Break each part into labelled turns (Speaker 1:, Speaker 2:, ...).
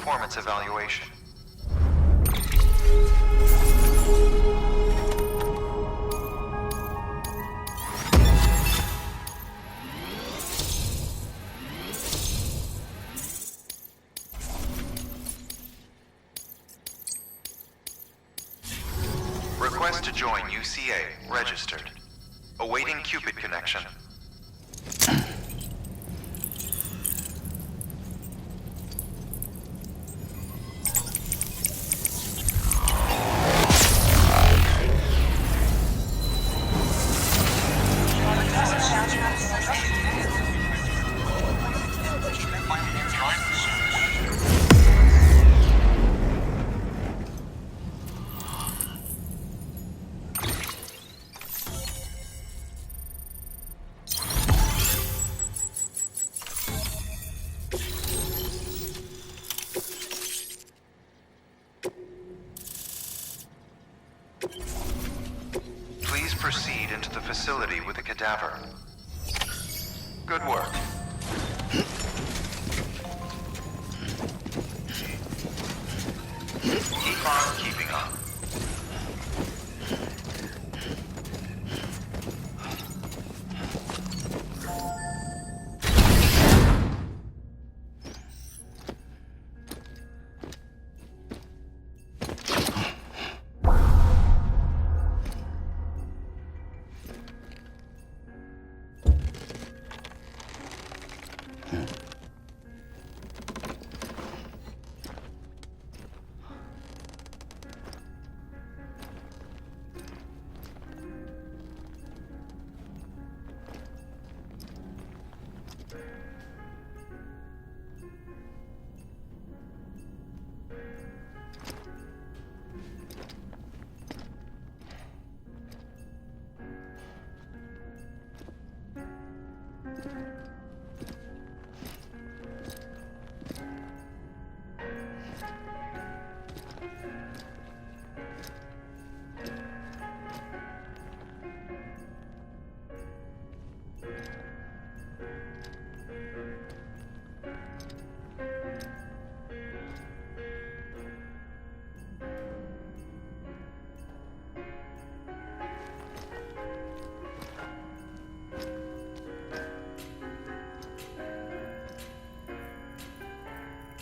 Speaker 1: performance evaluation. Request to join UCA. Registered. Awaiting Cupid connection. Please proceed into the facility with the cadaver. Good work. Keep on keeping on.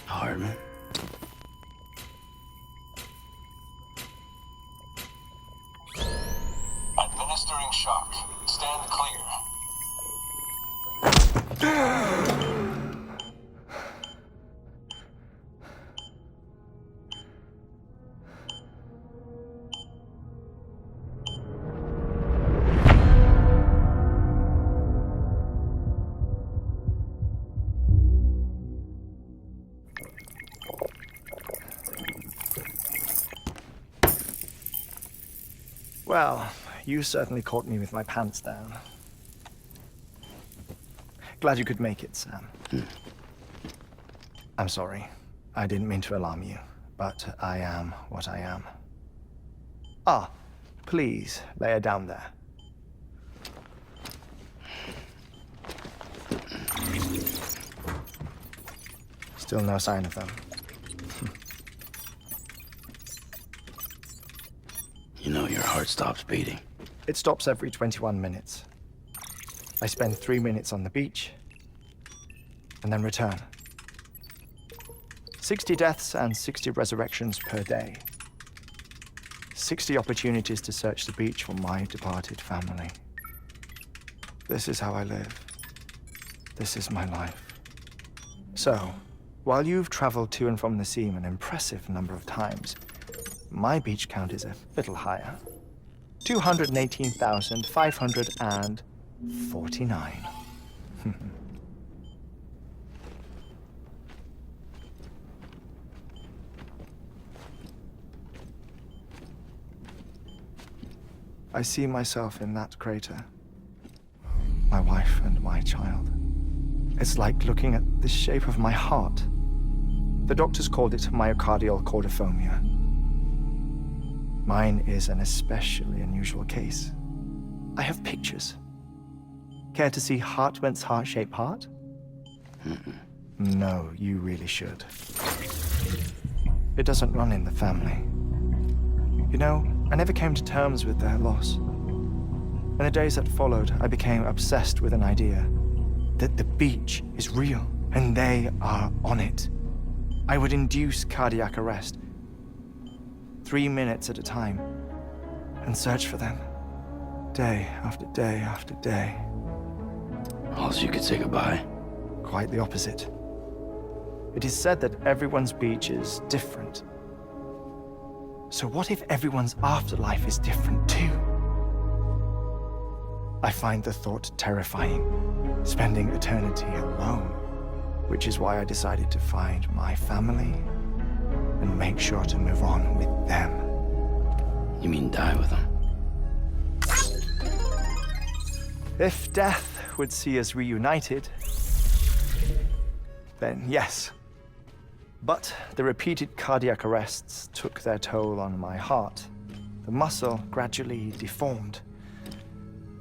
Speaker 2: Hartman.
Speaker 3: Administering shock. Stand clear.
Speaker 4: Well, you certainly caught me with my pants down. Glad you could make it, Sam. I'm sorry. I didn't mean to alarm you, but I am what I am. Ah, please, lay her down there. Still no sign of them.
Speaker 2: You know your heart stops beating.
Speaker 4: It stops every 21 minutes. I spend 3 minutes on the beach, and then return. 60 deaths and 60 resurrections per day. 60 opportunities to search the beach for my departed family. This is how I live. This is my life. So, while you've traveled to and from the seam an impressive number of times, my beach count is a little higher. 218,549. I see myself in that crater. My wife and my child. It's like looking at the shape of my heart. The doctors called it myocardial cordiformia. Mine is an especially unusual case. I have pictures. Care to see Hartman's heart-shaped heart? No, you really should. It doesn't run in the family. You know, I never came to terms with their loss. In the days that followed, I became obsessed with an idea that the beach is real and they are on it. I would induce cardiac arrest, 3 minutes at a time, and search for them, day after day after day.
Speaker 2: Also, you could say goodbye.
Speaker 4: Quite the opposite. It is said that everyone's beach is different. So what if everyone's afterlife is different too? I find the thought terrifying, spending eternity alone, which is why I decided to find my family and make sure to move on with them.
Speaker 2: You mean die with them?
Speaker 4: If death would see us reunited, then yes. But the repeated cardiac arrests took their toll on my heart. The muscle gradually deformed.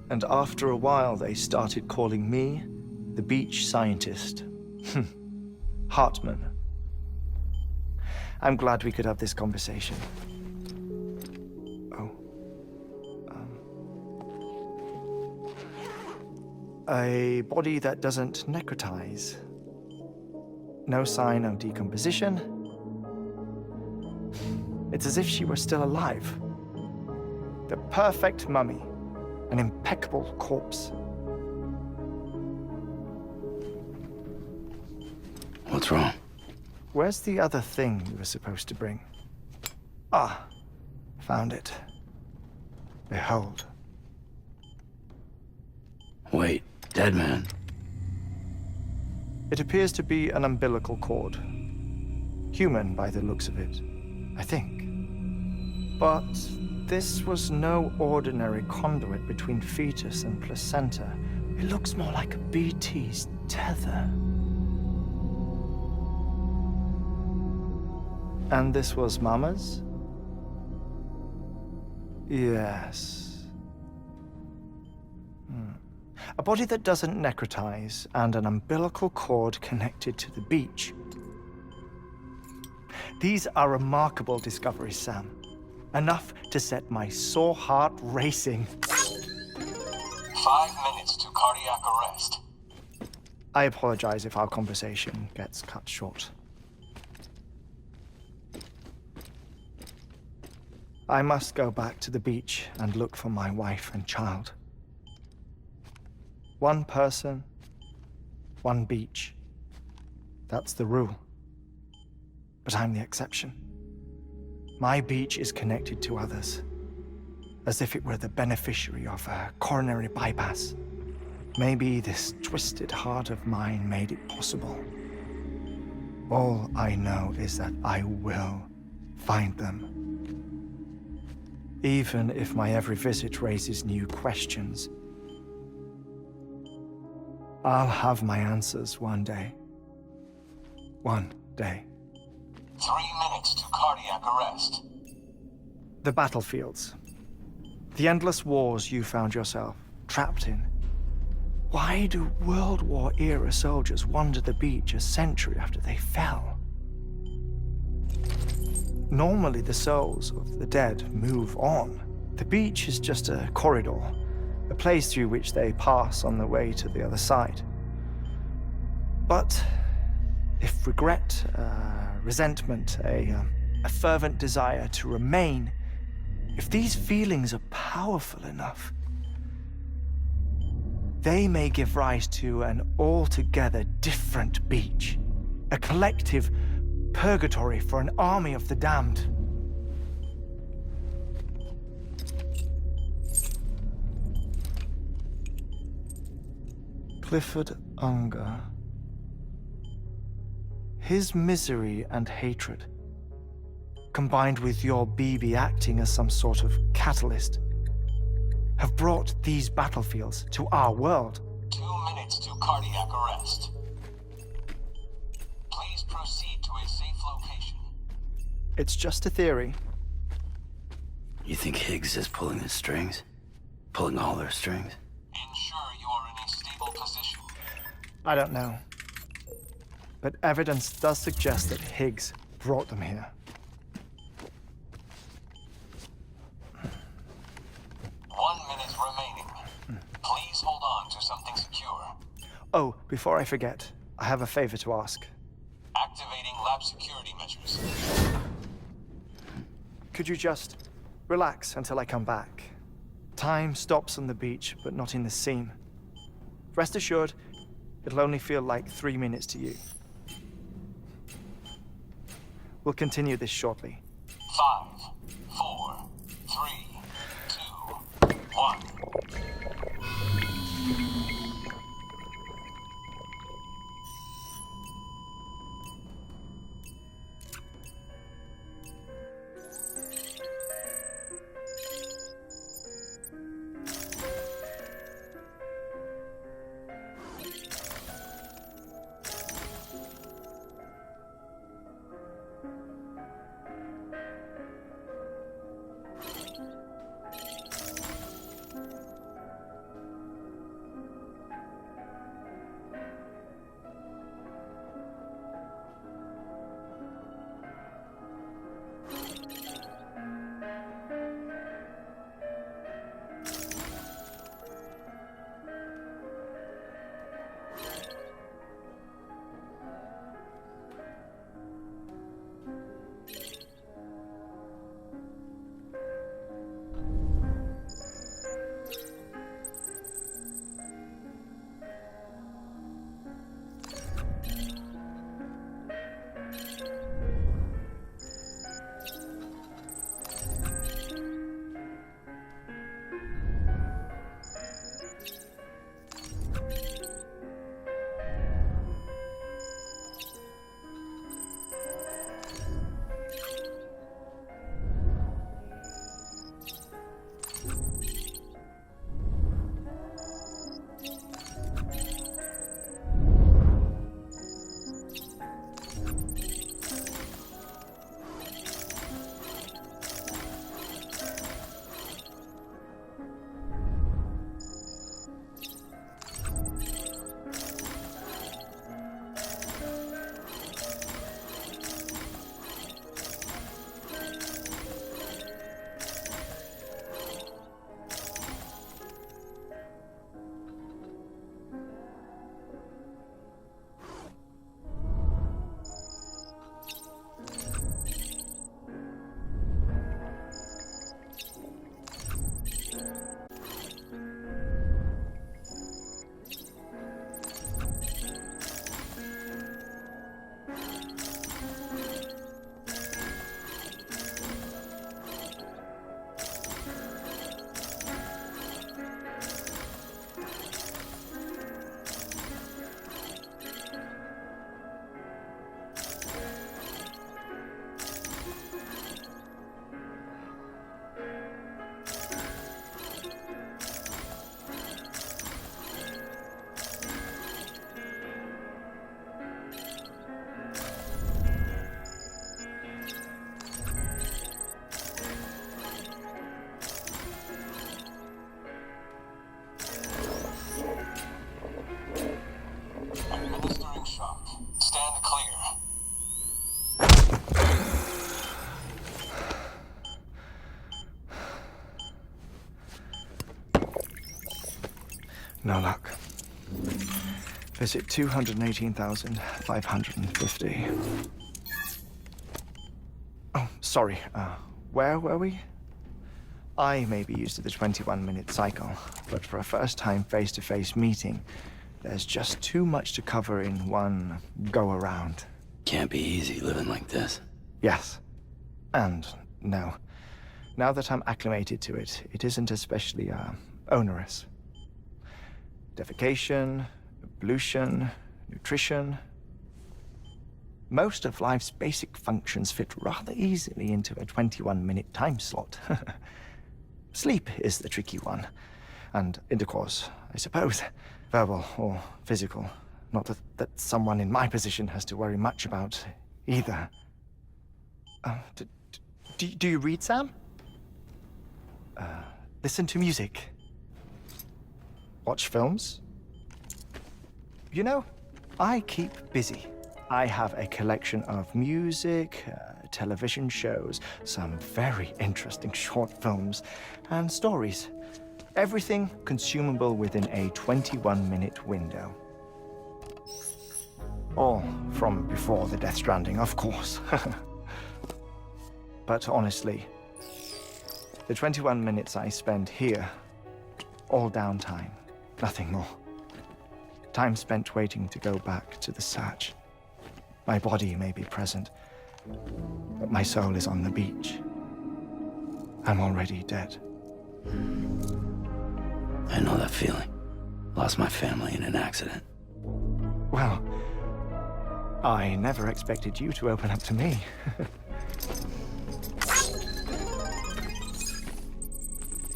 Speaker 4: And after a while, they started calling me the beach scientist. Hartman. I'm glad we could have this conversation. Oh. A body that doesn't necrotize. No sign of decomposition. It's as if she were still alive. The perfect mummy. An impeccable corpse.
Speaker 2: What's wrong?
Speaker 4: Where's the other thing you were supposed to bring? Ah, found it. Behold.
Speaker 2: Wait, dead man.
Speaker 4: It appears to be an umbilical cord. Human by the looks of it, I think. But this was no ordinary conduit between fetus and placenta. It looks more like a BT's tether. And this was Mama's? Yes. A body that doesn't necrotize and an umbilical cord connected to the beach. These are remarkable discoveries, Sam. Enough to set my sore heart racing.
Speaker 3: 5 minutes to cardiac arrest.
Speaker 4: I apologize if our conversation gets cut short. I must go back to the beach and look for my wife and child. One person, one beach. That's the rule. But I'm the exception. My beach is connected to others, as if it were the beneficiary of a coronary bypass. Maybe this twisted heart of mine made it possible. All I know is that I will find them. Even if my every visit raises new questions, I'll have my answers one day. One day.
Speaker 3: 3 minutes to cardiac arrest.
Speaker 4: The battlefields. The endless wars you found yourself trapped in. Why do World War-era soldiers wander the beach a century after they fell? Normally, the souls of the dead move on. The beach is just a corridor, a place through which they pass on the way to the other side. But if regret, resentment, a fervent desire to remain, if these feelings are powerful enough, they may give rise to an altogether different beach, a collective purgatory for an army of the damned. Clifford Unger. His misery and hatred, combined with your BB acting as some sort of catalyst, have brought these battlefields to our world.
Speaker 3: 2 minutes to cardiac arrest. Please proceed to a safe location.
Speaker 4: It's just a theory.
Speaker 2: You think Higgs is pulling the strings? Pulling all their strings?
Speaker 3: Ensure you are in a stable position.
Speaker 4: I don't know. But evidence does suggest that Higgs brought them here. Oh, before I forget, I have a favor to ask.
Speaker 3: Activating lab security measures.
Speaker 4: Could you just relax until I come back? Time stops on the beach, but not in the scene. Rest assured, it'll only feel like 3 minutes to you. We'll continue this shortly.
Speaker 3: 5, 4, 3, 2, 1. Administering shock. Stand clear.
Speaker 4: No luck. Visit 218,550. Oh, sorry. Where were we? I may be used to the 21-minute cycle, but for a first-time face-to-face meeting, there's just too much to cover in one go-around.
Speaker 2: Can't be easy living like this.
Speaker 4: Yes. And no. Now that I'm acclimated to it, it isn't especially, onerous. Defecation, ablution, nutrition. Most of life's basic functions fit rather easily into a 21-minute time slot. Sleep is the tricky one. And intercourse, I suppose. Verbal or physical. Not that someone in my position has to worry much about either. Do you read, Sam? Listen to music. Watch films. You know, I keep busy. I have a collection of music, television shows, some very interesting short films, and stories. Everything consumable within a 21-minute window. All from before the Death Stranding, of course. But honestly, the 21 minutes I spend here, all downtime, nothing more. Time spent waiting to go back to the search. My body may be present, but my soul is on the beach. I'm already dead.
Speaker 2: I know that feeling. Lost my family in an accident.
Speaker 4: Well, I never expected you to open up to me.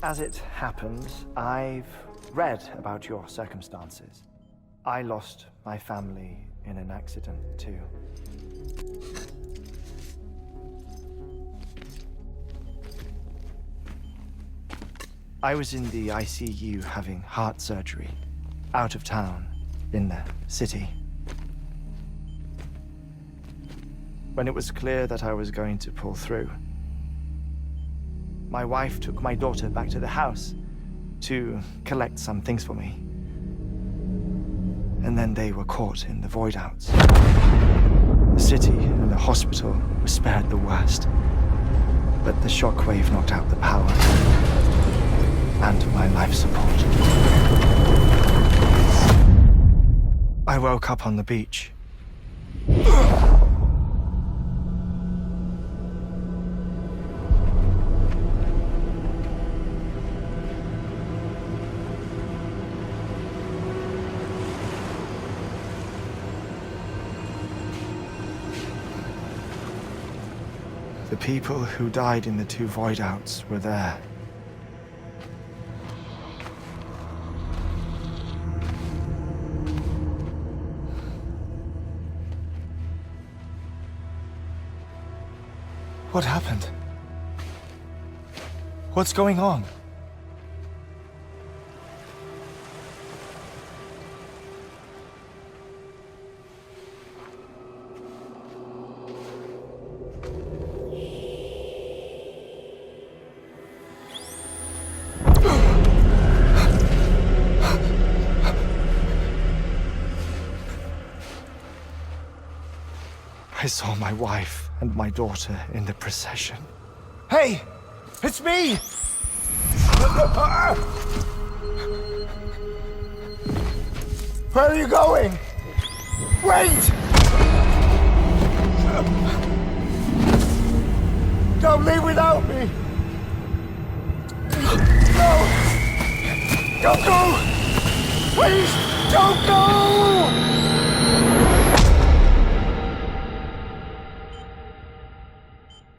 Speaker 4: As it happens, I've read about your circumstances. I lost my family in an accident, too. I was in the ICU having heart surgery, out of town, in the city. When it was clear that I was going to pull through, my wife took my daughter back to the house to collect some things for me. And then they were caught in the void outs. The city and the hospital were spared the worst, but the shockwave knocked out the power and my life support. I woke up on the beach. The people who died in the two void outs were there. What happened? What's going on? I saw my wife and my daughter in the procession. Hey! It's me! Where are you going? Wait! Don't leave without me! No! Don't go! Please, don't go!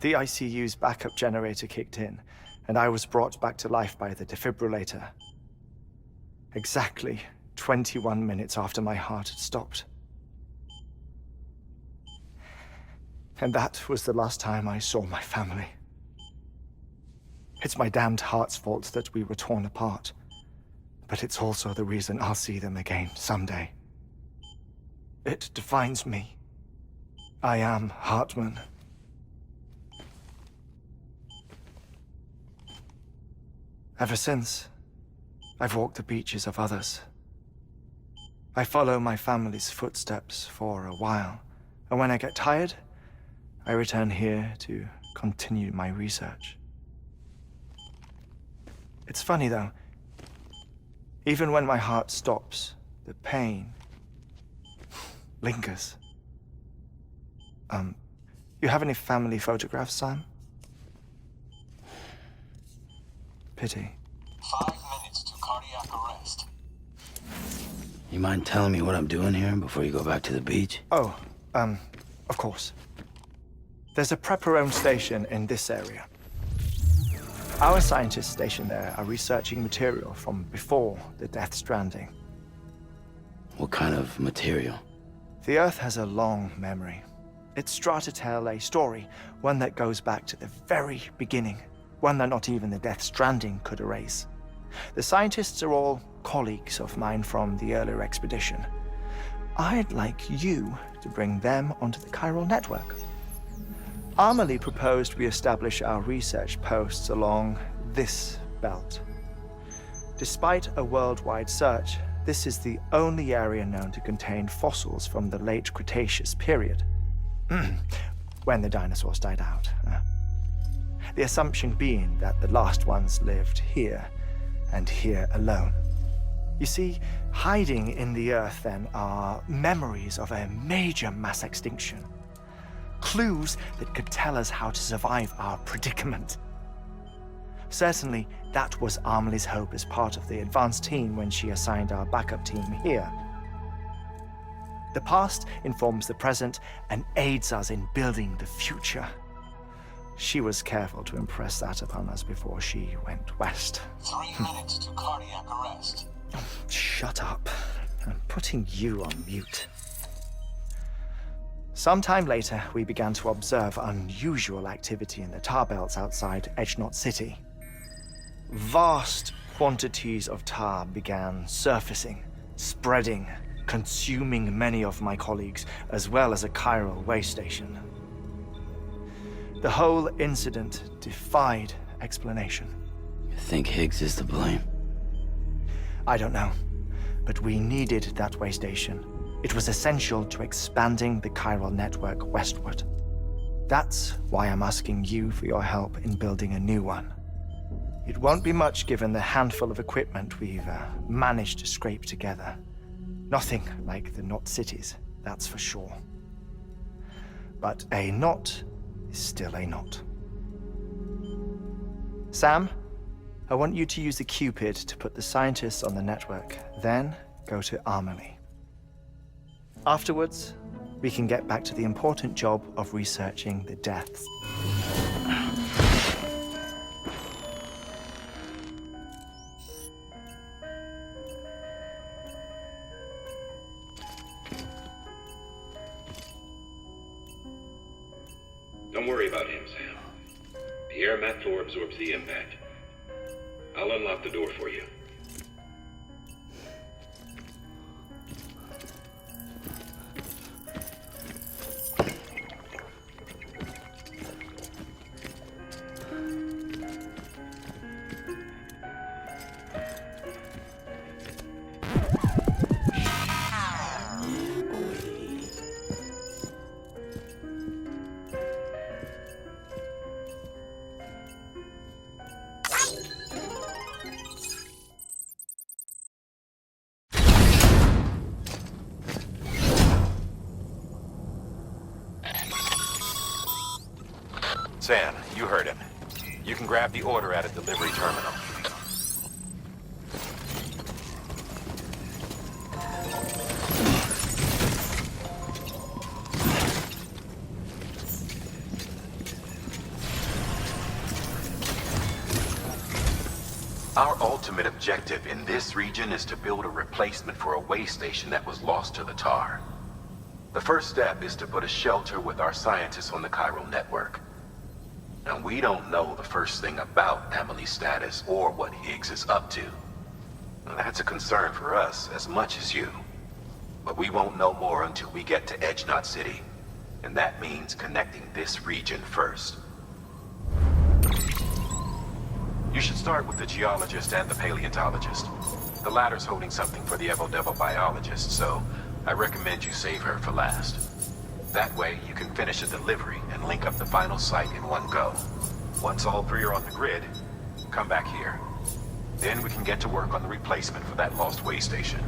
Speaker 4: The ICU's backup generator kicked in, and I was brought back to life by the defibrillator. Exactly 21 minutes after my heart had stopped. And that was the last time I saw my family. It's my damned heart's fault that we were torn apart, but it's also the reason I'll see them again someday. It defines me. I am Hartman. Ever since, I've walked the beaches of others. I follow my family's footsteps for a while, and when I get tired, I return here to continue my research. It's funny though, even when my heart stops, the pain lingers. You have any family photographs, Sam? Pity.
Speaker 3: 5 minutes to cardiac arrest.
Speaker 2: You mind telling me what I'm doing here before you go back to the beach?
Speaker 4: Oh, of course. There's a prep-your-own station in this area. Our scientists stationed there are researching material from before the Death Stranding.
Speaker 2: What kind of material?
Speaker 4: The Earth has a long memory. It's trying to tell a story, one that goes back to the very beginning, one that not even the Death Stranding could erase. The scientists are all colleagues of mine from the earlier expedition. I'd like you to bring them onto the chiral network. Amelie proposed we establish our research posts along this belt. Despite a worldwide search, This is the only area known to contain fossils from the late Cretaceous period, when the dinosaurs died out. The assumption being that the last ones lived here, and here alone. You see, hiding in the earth then are memories of a major mass extinction. Clues that could tell us how to survive our predicament. Certainly, that was Amelie's hope as part of the advanced team when she assigned our backup team here. The past informs the present and aids us in building the future. She was careful to impress that upon us before she went west.
Speaker 3: 3 minutes to cardiac arrest.
Speaker 4: Shut up. I'm putting you on mute. Sometime later, we began to observe unusual activity in the tar belts outside Edgenot City. Vast quantities of tar began surfacing, spreading, consuming many of my colleagues, as well as a chiral way station. The whole incident defied explanation.
Speaker 2: You think Higgs is to blame?
Speaker 4: I don't know, but we needed that way station. It was essential to expanding the chiral network westward. That's why I'm asking you for your help in building a new one. It won't be much given the handful of equipment we've managed to scrape together. Nothing like the knot cities, that's for sure. But a knot is still a knot. Sam, I want you to use the Cupid to put the scientists on the network, then go to Amelie. Afterwards, we can get back to the important job of researching the deaths.
Speaker 5: Don't worry about him, Sam. The air mat floor absorbs the impact. I'll unlock the door for you.
Speaker 6: Sam, you heard him. You can grab the order at a delivery terminal. Our ultimate objective in this region is to build a replacement for a way station that was lost to the tar. The first step is to put a shelter with our scientists on the chiral network. Now, we don't know the first thing about Amelie's status or what Higgs is up to. Now, that's a concern for us as much as you. But we won't know more until we get to Edgenot City. And that means connecting this region first. You should start with the geologist and the paleontologist. The latter's holding something for the Evo-Devo biologist, so I recommend you save her for last. That way, you can finish a delivery and link up the final site in one go. Once all three are on the grid, come back here. Then we can get to work on the replacement for that lost way station.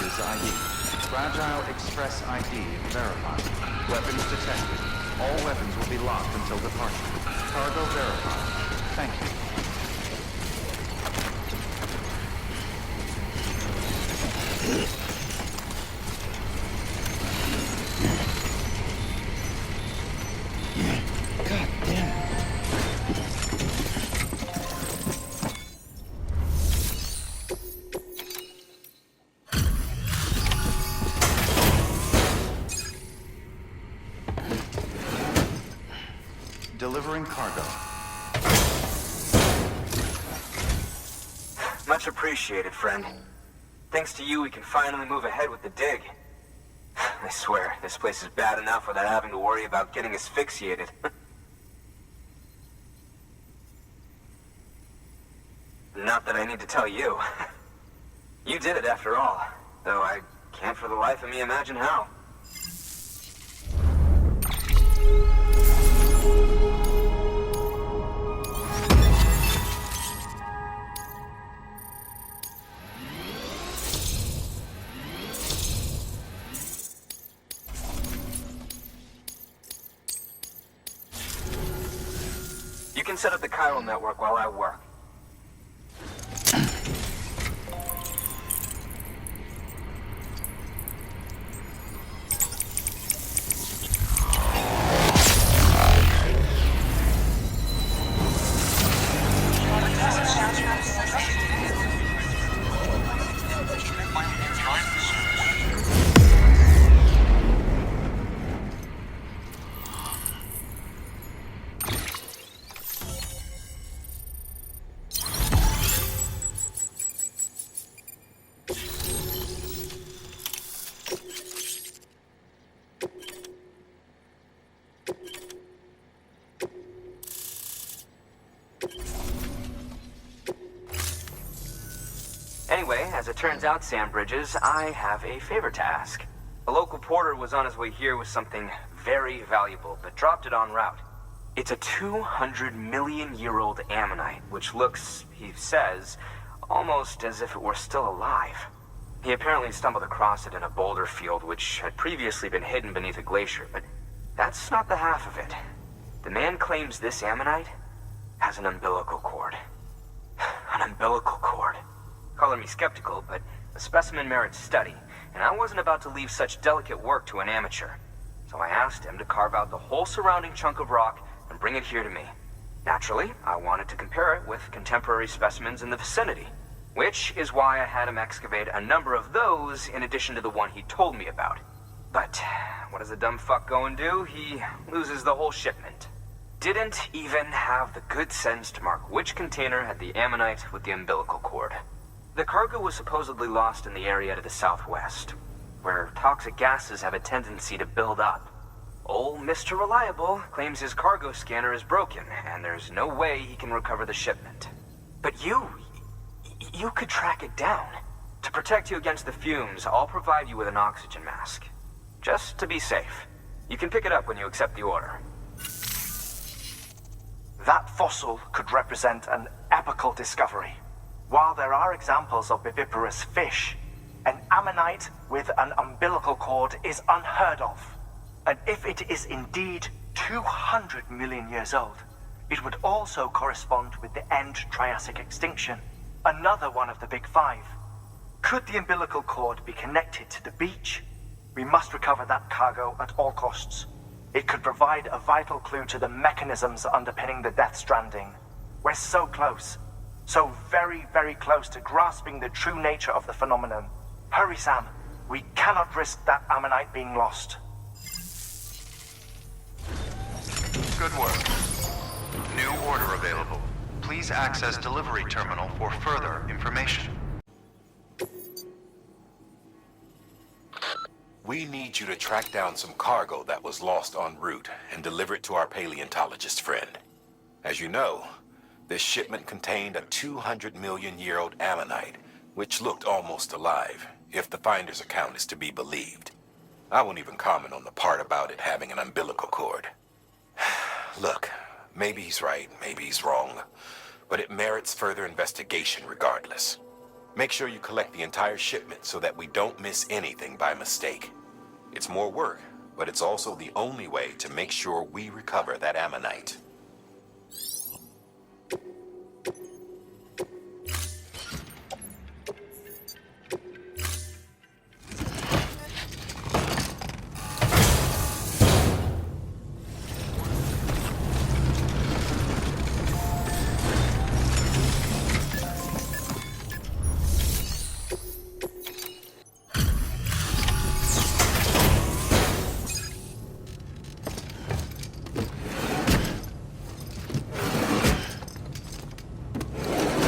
Speaker 7: Bridges ID. Fragile Express ID verified. Weapons detected. All weapons will be locked until departure. Cargo verified. Thank you.
Speaker 2: God damn it.
Speaker 7: Delivering cargo.
Speaker 8: Much appreciated, friend. Thanks to you, we can finally move ahead with the dig. I swear, this place is bad enough without having to worry about getting asphyxiated. Not that I need to tell you. You did it after all, though I can't for the life of me imagine how. You can set up the chiral network while I work. Anyway, as it turns out, Sam Bridges, I have a favor to ask. A local porter was on his way here with something very valuable, but dropped it en route. It's a 200-million-year-old ammonite, which looks, he says, almost as if it were still alive. He apparently stumbled across it in a boulder field, which had previously been hidden beneath a glacier, but that's not the half of it. The man claims this ammonite has an umbilical cord. An umbilical cord. Color me skeptical, but the specimen merits study, and I wasn't about to leave such delicate work to an amateur. So I asked him to carve out the whole surrounding chunk of rock and bring it here to me. Naturally, I wanted to compare it with contemporary specimens in the vicinity, which is why I had him excavate a number of those in addition to the one he told me about. But what does a dumb fuck go and do? He loses the whole shipment. Didn't even have the good sense to mark which container had the ammonite with the umbilical cord. The cargo was supposedly lost in the area to the southwest, where toxic gases have a tendency to build up. Old Mr. Reliable claims his cargo scanner is broken, and there's no way he can recover the shipment. But you could track it down. To protect you against the fumes, I'll provide you with an oxygen mask. Just to be safe. You can pick it up when you accept the order.
Speaker 9: That fossil could represent an epochal discovery. While there are examples of viviparous fish, an ammonite with an umbilical cord is unheard of. And if it is indeed 200 million years old, it would also correspond with the end Triassic extinction, another one of the big five. Could the umbilical cord be connected to the beach? We must recover that cargo at all costs. It could provide a vital clue to the mechanisms underpinning the Death Stranding. We're so close. So very, very close to grasping the true nature of the phenomenon. Hurry, Sam. We cannot risk that ammonite being lost.
Speaker 1: Good work. New order available. Please access delivery terminal for further information.
Speaker 6: We need you to track down some cargo that was lost en route and deliver it to our paleontologist friend. As you know, this shipment contained a 200-million-year-old ammonite, which looked almost alive, if the finder's account is to be believed. I won't even comment on the part about it having an umbilical cord. Look, maybe he's right, maybe he's wrong, but it merits further investigation regardless. Make sure you collect the entire shipment so that we don't miss anything by mistake. It's more work, but it's also the only way to make sure we recover that ammonite.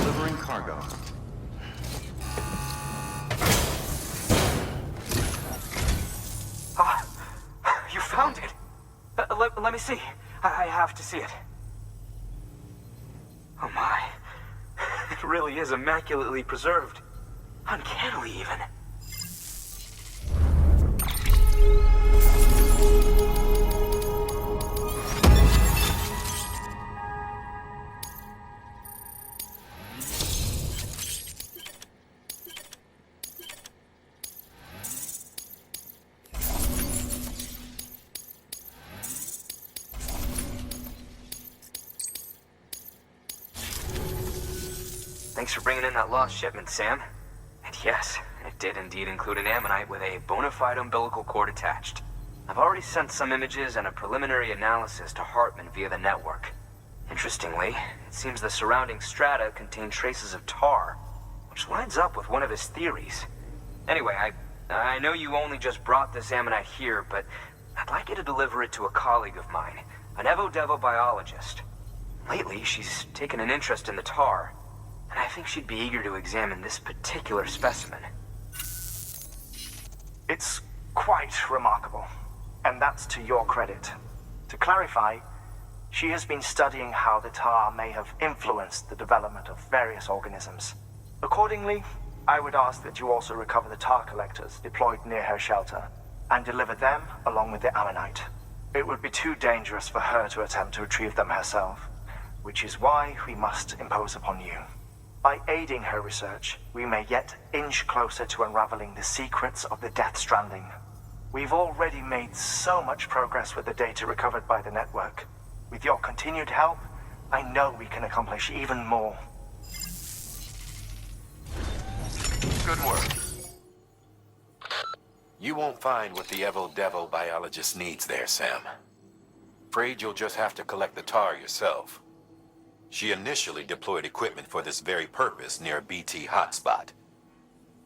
Speaker 7: Delivering cargo.
Speaker 8: You found it! Let me see. I have to see it. Oh my. It really is immaculately preserved. Uncannily, even. Thanks for bringing in that lost shipment, Sam. And yes, it did indeed include an ammonite with a bona fide umbilical cord attached. I've already sent some images and a preliminary analysis to Hartman via the network. Interestingly, it seems the surrounding strata contain traces of tar, which lines up with one of his theories. Anyway, I know you only just brought this ammonite here, but I'd like you to deliver it to a colleague of mine, an Evo-Devo biologist. Lately, she's taken an interest in the tar, and I think she'd be eager to examine this particular specimen.
Speaker 9: It's quite remarkable, and that's to your credit. To clarify, she has been studying how the tar may have influenced the development of various organisms. Accordingly, I would ask that you also recover the tar collectors deployed near her shelter, and deliver them along with the ammonite. It would be too dangerous for her to attempt to retrieve them herself, which is why we must impose upon you. By aiding her research, we may yet inch closer to unraveling the secrets of the Death Stranding. We've already made so much progress with the data recovered by the network. With your continued help, I know we can accomplish even more.
Speaker 1: Good work.
Speaker 6: You won't find what the Evo-Devo biologist needs there, Sam. Afraid you'll just have to collect the tar yourself. She initially deployed equipment for this very purpose near a BT hotspot.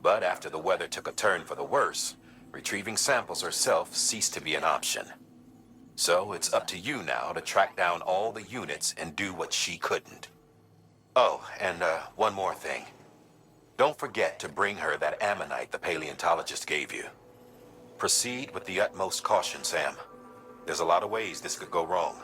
Speaker 6: But after the weather took a turn for the worse, retrieving samples herself ceased to be an option. So it's up to you now to track down all the units and do what she couldn't. Oh, and one more thing. Don't forget to bring her that ammonite the paleontologist gave you. Proceed with the utmost caution, Sam. There's a lot of ways this could go wrong.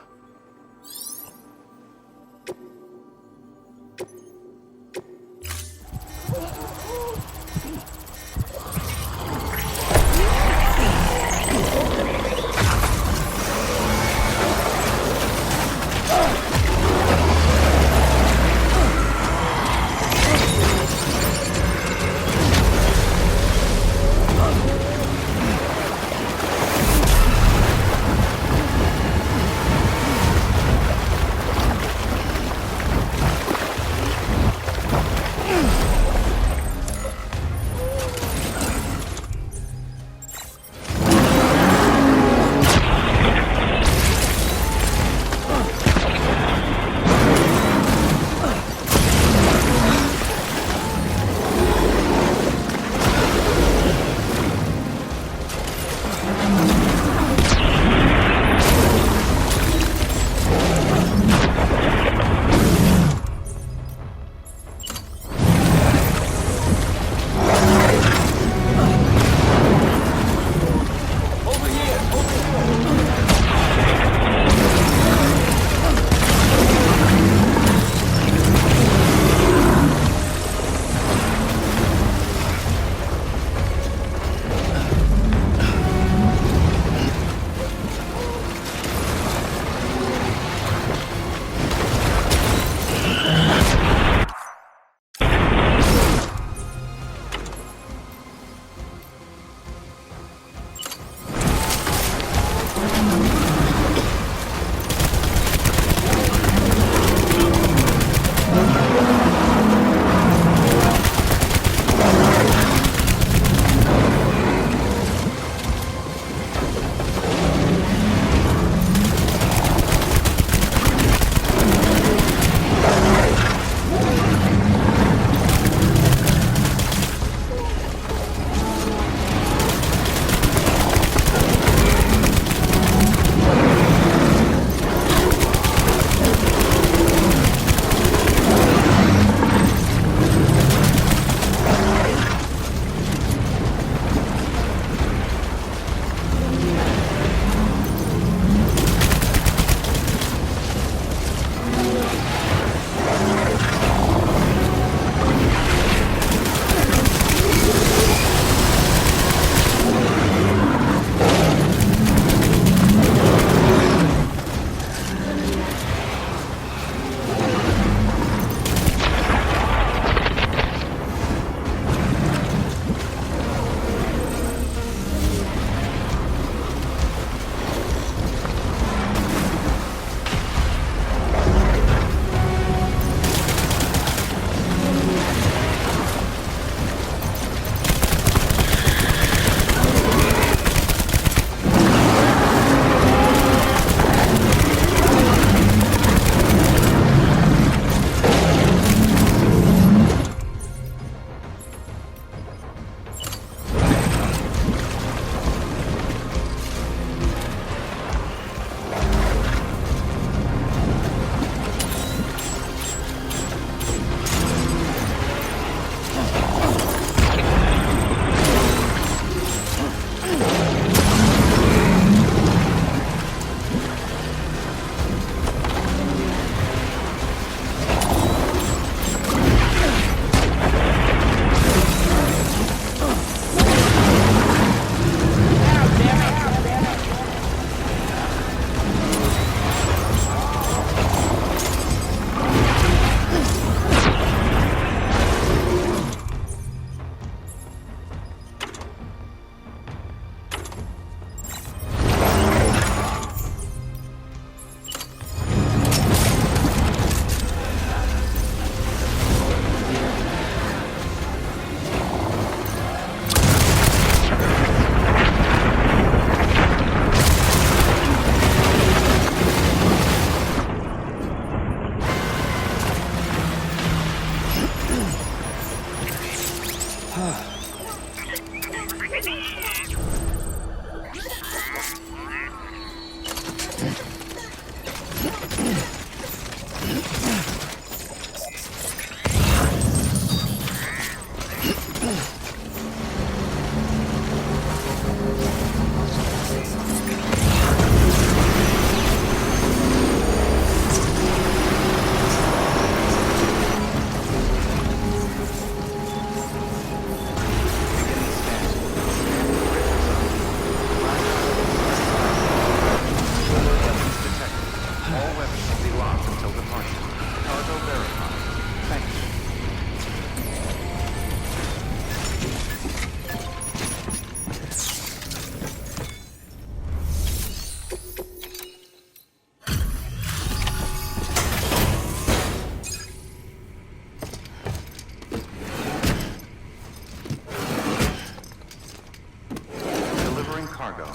Speaker 7: cargo.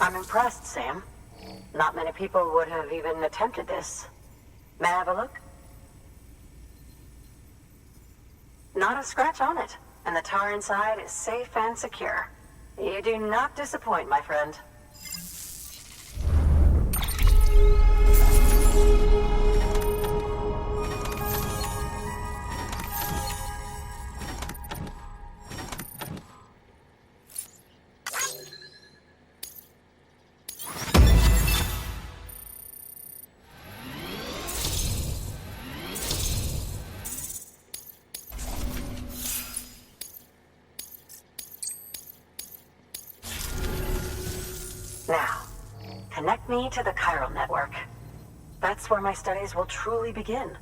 Speaker 10: I'm impressed, Sam. Not many people would have even attempted this. May I have a look? Not a scratch on it, and the tar inside is safe and secure. You do not disappoint, my friend. Now, connect me to the chiral network. That's where my studies will truly begin.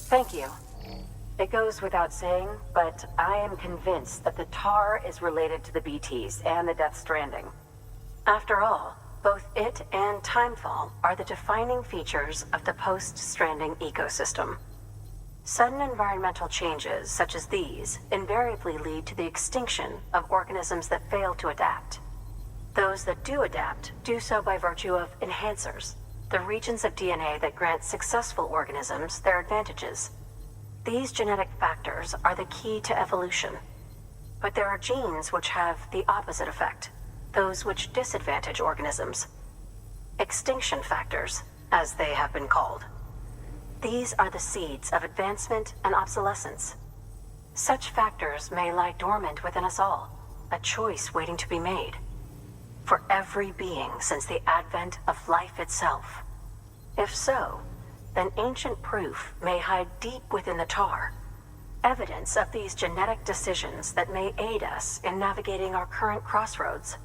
Speaker 10: Thank you. It goes without saying, but I am convinced that the tar is related to the BTs and the Death Stranding. After all, both it and Timefall are the defining features of the post-Stranding ecosystem. Sudden environmental changes such as these invariably lead to the extinction of organisms that fail to adapt. Those that do adapt do so by virtue of enhancers, the regions of DNA that grant successful organisms their advantages. These genetic factors are the key to evolution. But there are genes which have the opposite effect, those which disadvantage organisms. Extinction factors, as they have been called. These are the seeds of advancement and obsolescence. Such factors may lie dormant within us all, a choice waiting to be made. For every being since the advent of life itself. If so, then ancient proof may hide deep within the tar, evidence of these genetic decisions that may aid us in navigating our current crossroads.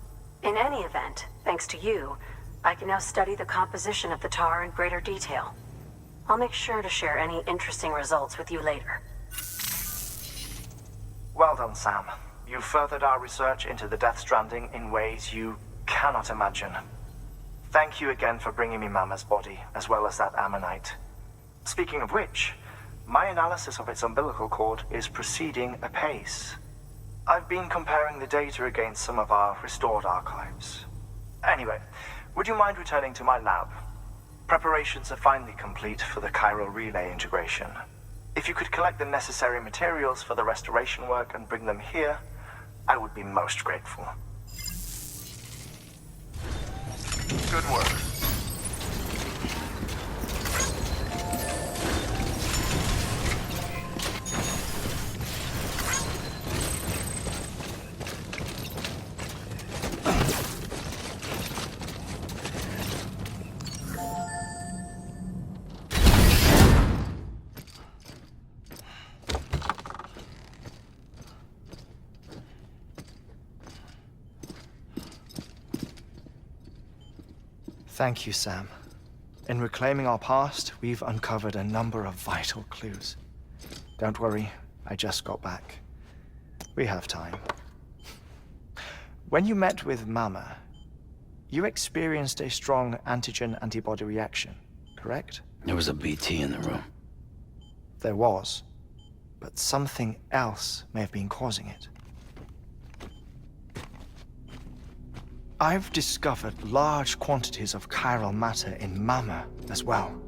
Speaker 10: In any event, thanks to you, I can now study the composition of the tar in greater detail. I'll make sure to share any interesting results with you later.
Speaker 9: Well done, Sam. You furthered our research into the Death Stranding in ways you cannot imagine. Thank you again for bringing me Mama's body, as well as that ammonite. Speaking of which, my analysis of its umbilical cord is proceeding apace. I've been comparing the data against some of our restored archives. Anyway, would you mind returning to my lab? Preparations are finally complete for the chiral relay integration. If you could collect the necessary materials for the restoration work and bring them here, I would be most grateful.
Speaker 1: Good work.
Speaker 4: Thank you, Sam. In reclaiming our past, we've uncovered a number of vital clues. Don't worry, I just got back. We have time. When you met with Mama, you experienced a strong antigen-antibody reaction, correct?
Speaker 2: There was a BT in the room.
Speaker 4: There was, but something else may have been causing it. I've discovered large quantities of chiral matter in Mama as well.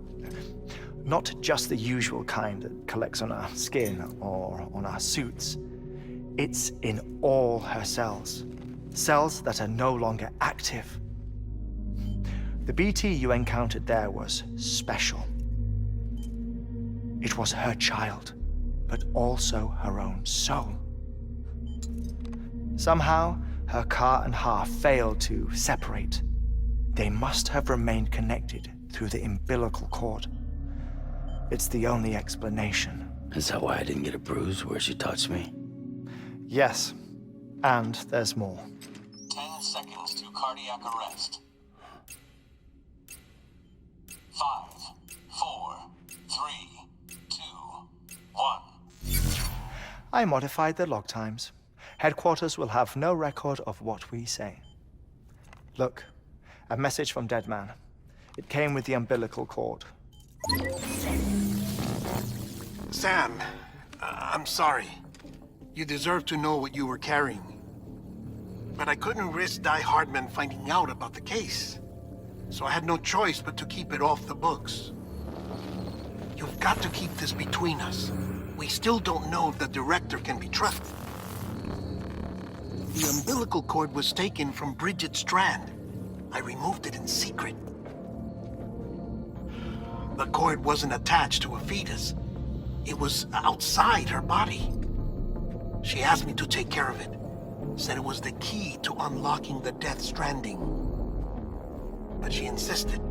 Speaker 4: Not just the usual kind that collects on our skin or on our suits. It's in all her cells. Cells that are no longer active. The BT you encountered there was special. It was her child, but also her own soul. Somehow, her car and half failed to separate. They must have remained connected through the umbilical cord. It's the only explanation.
Speaker 2: Is that why I didn't get a bruise where she touched me?
Speaker 4: Yes, and there's more.
Speaker 3: 10 seconds to cardiac arrest. 5, 4, 3, 2, 1.
Speaker 4: I modified the log times. Headquarters will have no record of what we say. Look, a message from Deadman. It came with the umbilical cord.
Speaker 11: Sam, I'm sorry. You deserve to know what you were carrying. But I couldn't risk Die Hardman finding out about the case. So I had no choice but to keep it off the books. You've got to keep this between us. We still don't know if the director can be trusted. The umbilical cord was taken from Bridget Strand. I removed it in secret. The cord wasn't attached to a fetus. It was outside her body. She asked me to take care of it. Said it was the key to unlocking the Death Stranding. But she insisted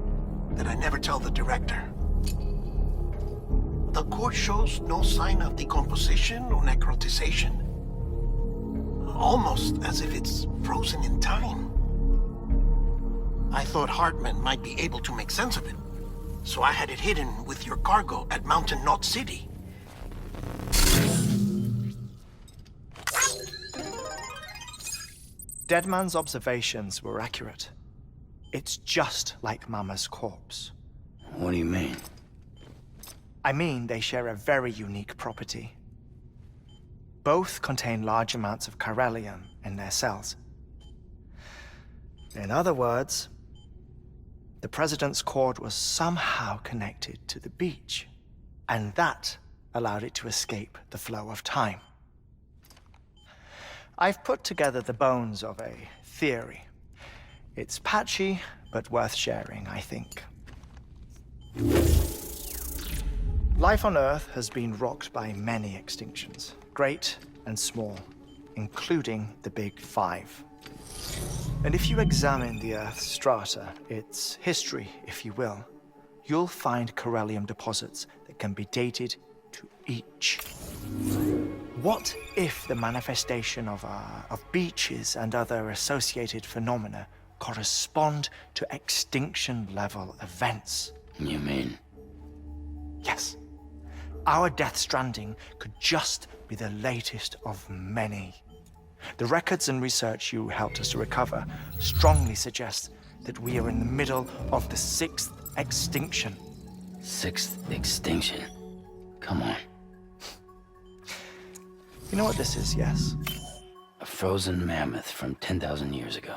Speaker 11: that I never tell the director. The cord shows no sign of decomposition or necrotization. Almost as if it's frozen in time. I thought Hartman might be able to make sense of it. So I had it hidden with your cargo at Mountain Knot City.
Speaker 4: Deadman's observations were accurate. It's just like Mama's corpse.
Speaker 2: What do you mean?
Speaker 4: I mean, they share a very unique property. Both contain large amounts of chiralium in their cells. In other words, the President's cord was somehow connected to the beach, and that allowed it to escape the flow of time. I've put together the bones of a theory. It's patchy, but worth sharing, I think. Life on Earth has been rocked by many extinctions, great and small, including the Big Five. And if you examine the Earth's strata, its history, if you will, you'll find chiralium deposits that can be dated to each. What if the manifestation of beaches and other associated phenomena correspond to extinction-level events?
Speaker 2: You mean?
Speaker 4: Yes. Our Death Stranding could just be the latest of many. The records and research you helped us to recover strongly suggest that we are in the middle of the 6th extinction.
Speaker 2: 6th extinction? Come on.
Speaker 4: You know what this is, yes?
Speaker 2: A frozen mammoth from 10,000 years ago.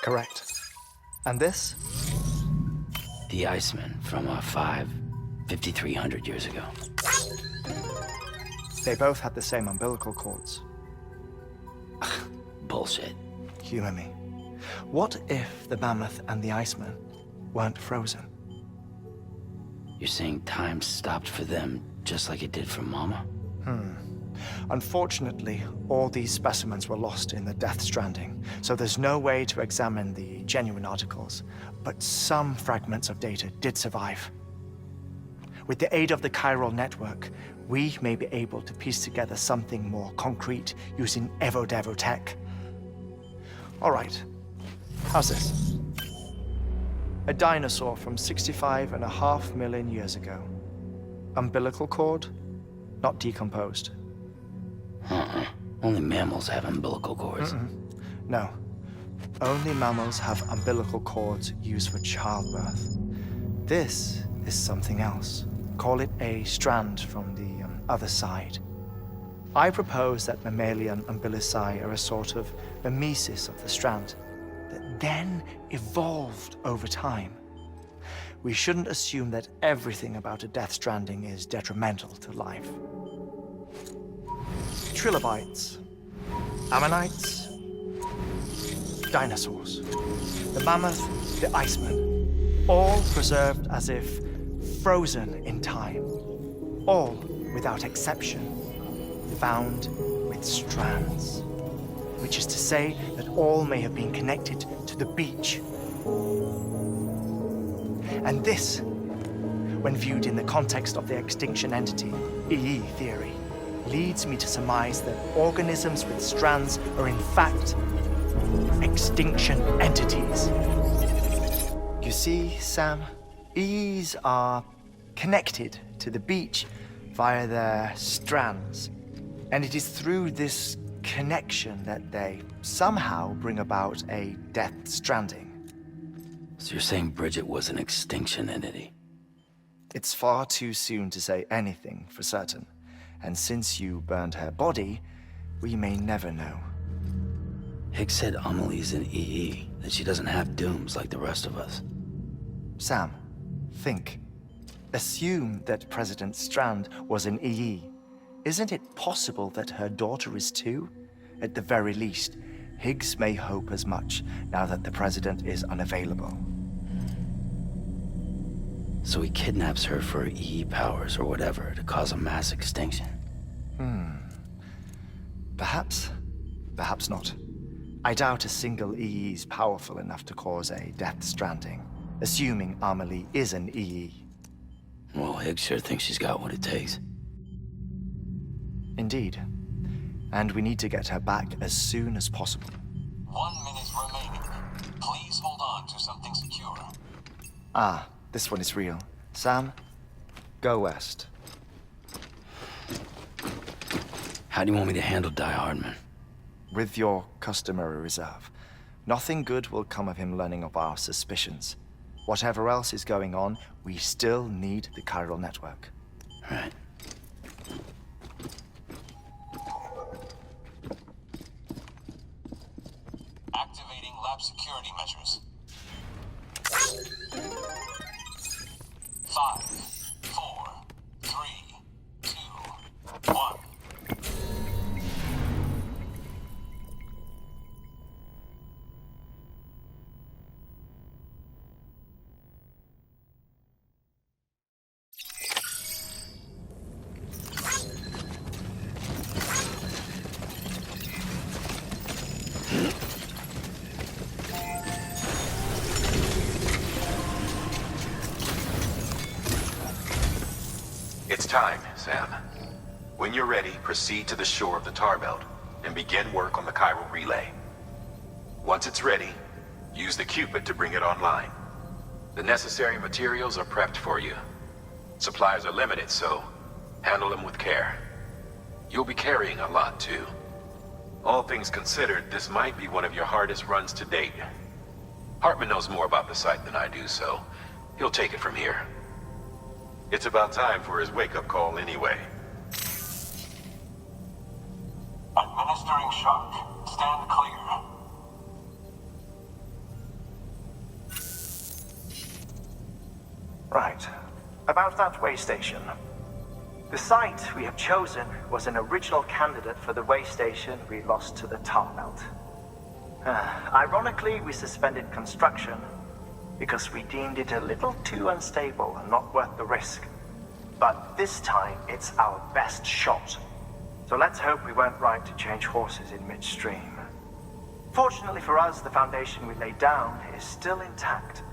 Speaker 4: Correct. And this?
Speaker 2: The Iceman from 5,300 years ago.
Speaker 4: They both had the same umbilical cords.
Speaker 2: Bullshit.
Speaker 4: Humor me. What if the mammoth and the Iceman weren't frozen?
Speaker 2: You're saying time stopped for them just like it did for Mama?
Speaker 4: Unfortunately, all these specimens were lost in the Death Stranding, so there's no way to examine the genuine articles, but some fragments of data did survive. With the aid of the chiral network, we may be able to piece together something more concrete using Evo-Devo tech. All right, how's this? A dinosaur from 65.5 million years ago. Umbilical cord, not decomposed.
Speaker 2: Only mammals have umbilical cords.
Speaker 4: No. Only mammals have umbilical cords used for childbirth. This is something else. Call it a strand from the other side. I propose that mammalian umbilici are a sort of mimesis of the strand that then evolved over time. We shouldn't assume that everything about a Death Stranding is detrimental to life. Trilobites, ammonites, dinosaurs, the mammoth, the Iceman, all preserved as if frozen in time, all without exception, found with strands, which is to say that all may have been connected to the beach. And this, when viewed in the context of the extinction entity, EE theory, leads me to surmise that organisms with strands are in fact extinction entities. You see, Sam, EEs are connected to the beach via their strands, and it is through this connection that they somehow bring about a death stranding.
Speaker 2: So you're saying Bridget was an extinction entity?
Speaker 4: It's far too soon to say anything for certain, and since you burned her body, we may never know.
Speaker 2: Higgs said Amelie's an EE, that she doesn't have dooms like the rest of us.
Speaker 4: Sam, think. Assume that President Strand was an EE. Isn't it possible that her daughter is too? At the very least, Higgs may hope as much now that the President is unavailable.
Speaker 2: So he kidnaps her for EE powers or whatever to cause a mass extinction.
Speaker 4: Perhaps. Perhaps not. I doubt a single EE is powerful enough to cause a death stranding, assuming Amelie is an EE.
Speaker 2: Well, Higgs sure thinks she's got what it takes.
Speaker 4: Indeed. And we need to get her back as soon as possible.
Speaker 3: 1 minute remaining. Please hold on to something secure.
Speaker 4: Ah, this one is real. Sam, go west.
Speaker 2: How do you want me to handle Die Hardman?
Speaker 4: With your customary reserve. Nothing good will come of him learning of our suspicions. Whatever else is going on, we still need the chiral network.
Speaker 2: Right.
Speaker 3: Activating lab security measures. 5, 4, 3, 2, 1.
Speaker 6: It's time, Sam. When you're ready, proceed to the shore of the tar belt and begin work on the chiral relay. Once it's ready, use the Cupid to bring it online. The necessary materials are prepped for you. Supplies are limited, so handle them with care. You'll be carrying a lot, too. All things considered, this might be one of your hardest runs to date. Hartman knows more about the site than I do, so he'll take it from here. It's about time for his wake-up call anyway.
Speaker 3: Administering shock. Stand clear.
Speaker 9: Right. About that way station. The site we have chosen was an original candidate for the way station we lost to the tar belt. Ironically, we suspended construction because we deemed it a little too unstable and not worth the risk. But this time, it's our best shot. So let's hope we weren't right to change horses in midstream. Fortunately for us, the foundation we laid down is still intact.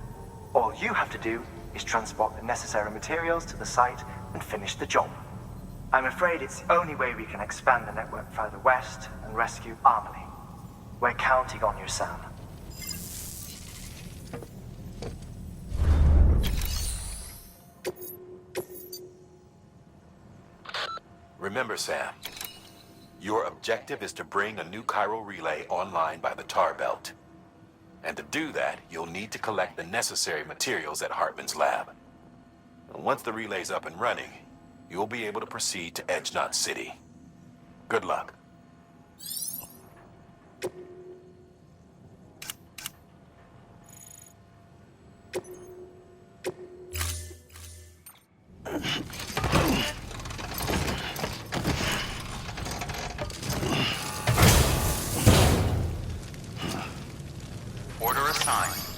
Speaker 9: All you have to do is transport the necessary materials to the site and finish the job. I'm afraid it's the only way we can expand the network further west and rescue Amelie. We're counting on you, Sam.
Speaker 6: Remember, Sam, your objective is to bring a new chiral relay online by the tar belt. And to do that, you'll need to collect the necessary materials at Hartman's lab. And once the relay's up and running, you'll be able to proceed to Edge Knot City. Good luck.
Speaker 1: Order assigned.